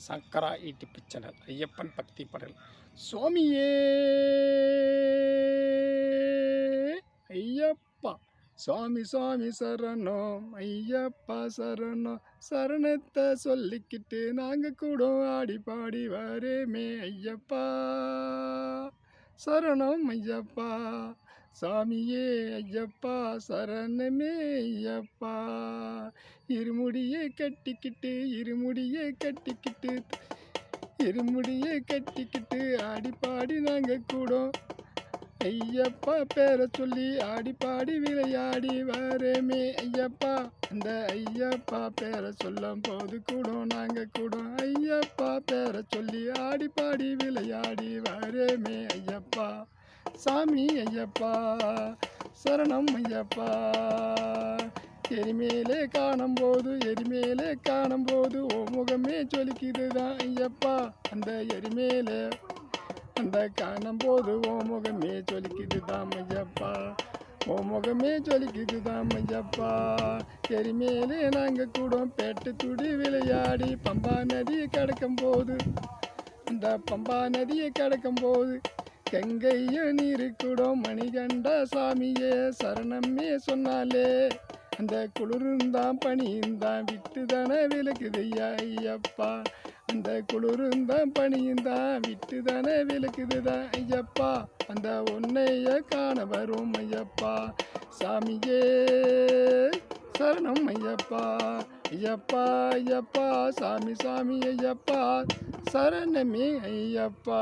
சங்கரா YouTube channel Ayyappan பக்தி பாடல். சுவாமியே ஐயப்பா, சுவாமி சுவாமி சரணம், ஐயப்பா சரணம். சரணத்தை சொல்லிக்கிட்டு நாங்கள் கூட ஆடி பாடி வரேமே ஐயப்பா. சரணம் ஐயப்பா, சாமியே ஐயப்பா, சரணமே ஐயப்பா. இருமுடியை கட்டிக்கிட்டு ஆடி பாடி நாங்கள் கூட ஐயப்பா பேரை சொல்லி ஆடி பாடி விளையாடி வரேமே ஐயப்பா. அந்த ஐயப்பா பேரை சொல்லும் போது கூட நாங்கள் கூட ஐயப்பா பேரை சொல்லி ஆடி பாடி விளையாடி வரேமே ஐயப்பா. சாமி ஐயப்பா, சரணம் ஐயப்பா. எரிமேலே காணும்போது ஓ முகமே ஜொலிக்குது தான் ஐயப்பா. அந்த எரிமேலே அந்த காணும்போது ஓ முகமே ஜொலிக்குது தான் ஐயப்பா. ஓ முகமே ஜொலிக்குது தான் ஐயப்பா. எரிமேலே நாங்கள் கூட பேட்டு துடி விளையாடி பம்பா நதியை கடக்கும்போது, அந்த பம்பா நதியை கடக்கும்போது கங்கைய நீரு கூட மணிகண்டா சாமியே சரணமே சொன்னாலே. அந்த குளிருந்தான் பனியுந்தான் விட்டு தானே விளக்குது ஐயப்பா. அந்த குளிருந்தான் பனியுந்தான் விட்டு தானே விளக்குதுதான் ஐயப்பா. அந்த உன்னைய காண வரும் ஐயப்பா. சாமியே சரணம் ஐயப்பா. ஐயப்பா ஐயப்பா, சாமி சாமி ஐயப்பா, சரணமே ஐயப்பா.